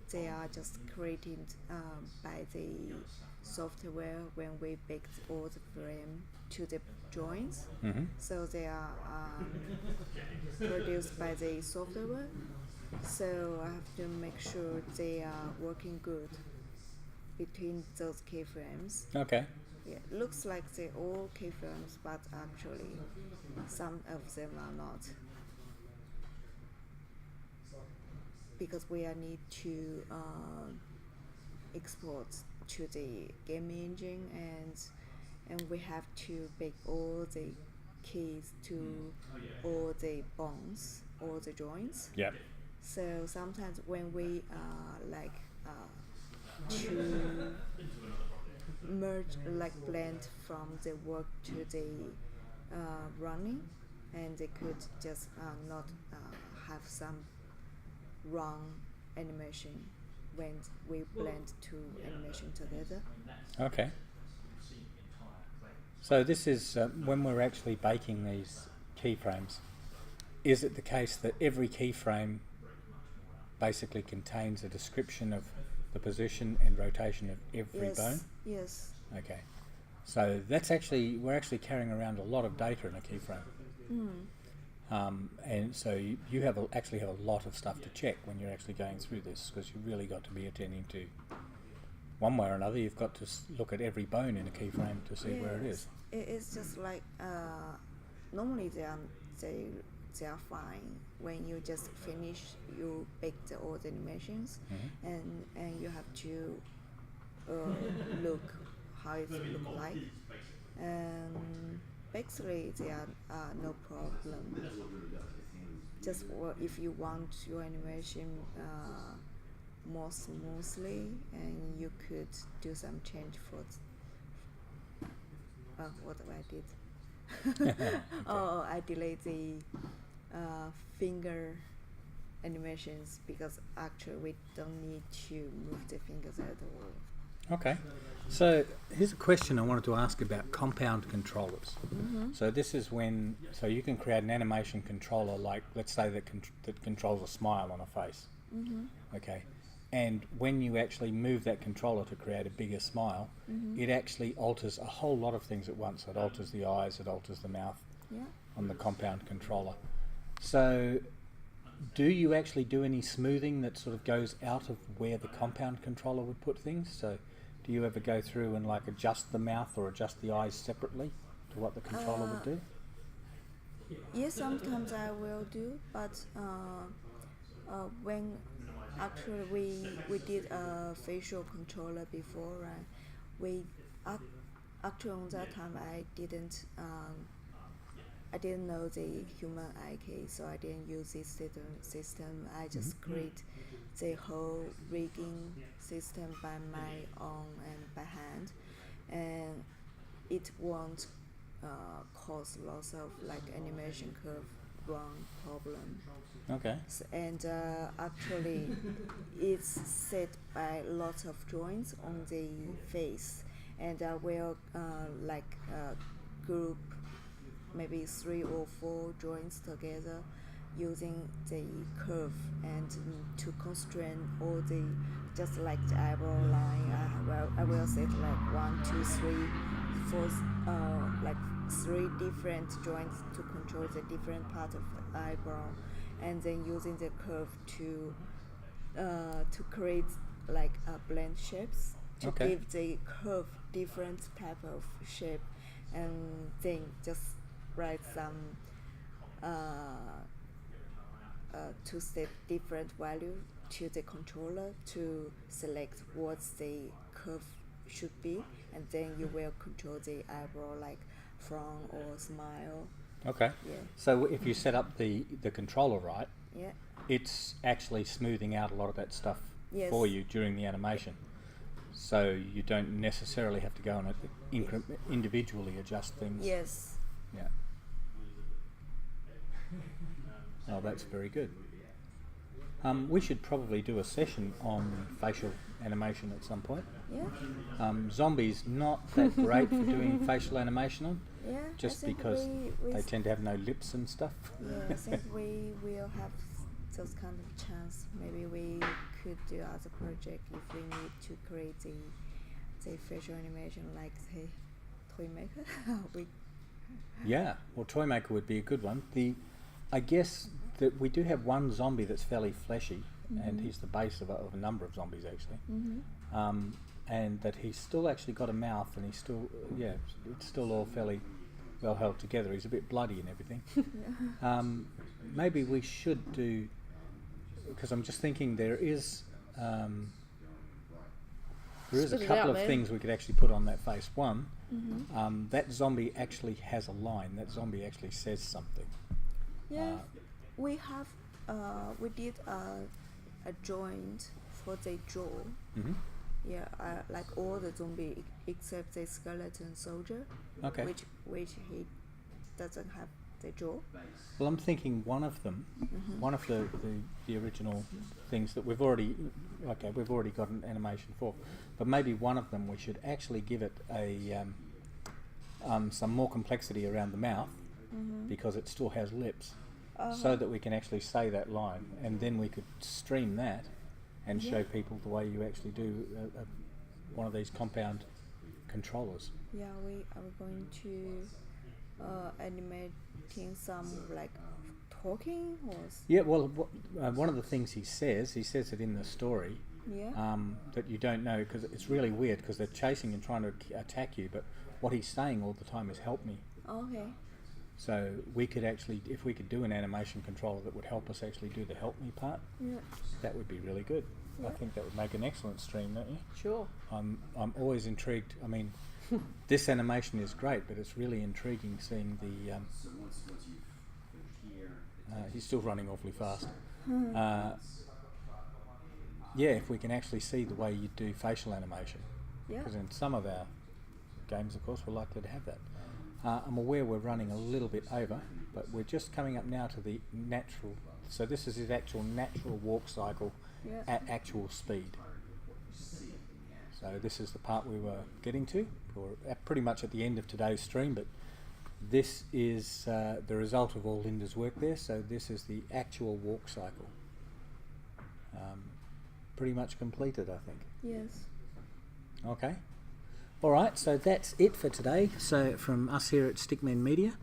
They are just created by the software when we baked all the frame to the joints. Mm-hmm. So they are produced by the software. So I have to make sure they are working good between those keyframes. Okay. Yeah, looks like they all keyframes, but actually some of them are not. Because we need to export to the game engine, and we have to bake all the keys to all the bones, all the joints. Yep. So sometimes when we to merge, like blend from the work to the running, and they could just not have some wrong animation when we blend two animation together. Okay. So this is when we're actually baking these keyframes. Is it the case that every keyframe basically contains a description of the position and rotation of every bone? Yes. Okay. So that's actually, we're actually carrying around a lot of data in a keyframe. And so you have actually have a lot of stuff to check when you're actually going through this, because you've really got to be attending to, one way or another, you've got to look at every bone in a keyframe to see where it is. It's just like normally they are fine when you just finish, you bake all the animations, and you have to look how it look like. Basically, there are no problem. Just if you want your animation more smoothly, and you could do some change for what I did. Okay. Oh, I delayed the finger animations, because actually we don't need to move the fingers at all. Okay, so here's a question I wanted to ask about compound controllers. So this is when, so you can create an animation controller, like let's say that controls a smile on a face. Okay, and when you actually move that controller to create a bigger smile, it actually alters a whole lot of things at once. It alters the eyes, it alters the mouth on the compound controller. So do you actually do any smoothing that sort of goes out of where the compound controller would put things? So do you ever go through and like adjust the mouth or adjust the eyes separately to what the controller would do? Yes, sometimes I will do, but when actually we did a facial controller before, right? We actually on that time I didn't know the human eye case, so I didn't use this system. I just create the whole rigging system by my own and by hand, and it won't cause lots of like animation curve wrong problem. Okay. And actually it's set by lots of joints on the face, and I will group maybe 3 or 4 joints together using the curve, and to constrain all the, just like the eyebrow line, I will set like 1, 2, 3, 4, like 3 different joints to control the different part of the eyebrow, and then using the curve to create like blend shapes to give the curve different type of shape, and then just write some to set different value to the controller to select what the curve should be, and then you will control the eyebrow like frown or smile. Okay. Yeah. So if you set up the controller right, Yeah. it's actually smoothing out a lot of that stuff Yes. for you during the animation. So you don't necessarily have to go and individually adjust things. Yes. Yeah. Oh, that's very good. We should probably do a session on facial animation at some point. Yeah. Zombies not that great for doing facial animation on, Yeah. just I think because we they tend to have no lips and stuff. Yeah, since we will have those kind of chance, maybe we could do as a project if we need to create the facial animation like say toy maker. Yeah, well, Toy Maker would be a good one. I guess that we do have one zombie that's fairly fleshy, and he's the base of a number of zombies actually. And that he's still actually got a mouth, and he's still, it's still all fairly well held together. He's a bit bloody and everything. Maybe we should do, because I'm just thinking there is a Spit it couple out, of man. things we could actually put on that face. One, that zombie actually has a line. That zombie actually says something. Yeah, we have we did a joint for the jaw. Yeah, like all the zombie except the skeleton soldier, Okay. which he doesn't have the jaw. Well, I'm thinking one of them, one of the original things that we've already got an animation for, but maybe one of them we should actually give it a some more complexity around the mouth, because it still has lips, so that we can actually say that line, and then we could stream that and show people the way you actually do one of these compound controllers. Yeah, we are going to animating some like talking or Yeah, well, one of the things he says it in the story, yeah. that you don't know, because it's really weird because they're chasing and trying to attack you, but what he's saying all the time is "help me." Okay. So we could actually, if we could do an animation controller that would help us actually do the "help me" part, Yeah. that would be really good. I think that would make an excellent stream, don't you? Sure. I'm always intrigued. I mean, this animation is great, but it's really intriguing seeing the. He's still running awfully fast. Yeah, if we can actually see the way you do facial animation, Yeah. because in some of our games, of course, we're likely to have that. I'm aware we're running a little bit over, but we're just coming up now to the natural. So this is his actual natural walk cycle Yeah. at actual speed. So this is the part we were getting to. We're pretty much at the end of today's stream, but this is the result of all Linda's work there. So this is the actual walk cycle. Pretty much completed, I think. Yes. Okay. All right, so that's it for today. So from us here at Stickmen Media,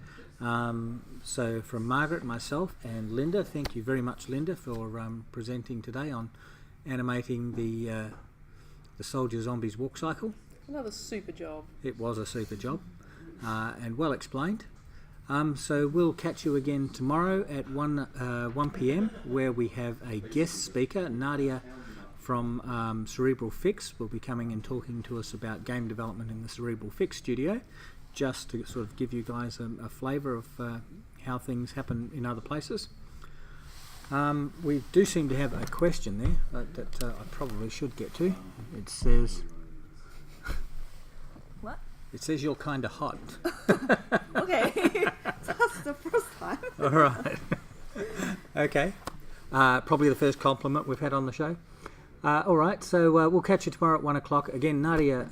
so from Margaret, myself and Linda, thank you very much, Linda, for presenting today on animating the Soldier Zombies walk cycle. Another super job. It was a super job, and well explained. So we'll catch you again tomorrow at 1 p.m, where we have a guest speaker, Nadia from Cerebral Fix, will be coming and talking to us about game development in the Cerebral Fix studio, just to sort of give you guys a flavour of how things happen in other places. We do seem to have a question there that I probably should get to. It says... What? It says you're kind of hot. Okay. That's the first time. All right. Okay. Probably the first compliment we've had on the show. All right, so we'll catch you tomorrow at 1 o'clock. Again, Nadia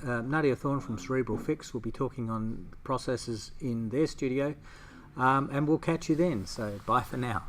Thorne from Cerebral Fix will be talking on processes in their studio, and we'll catch you then. So bye for now.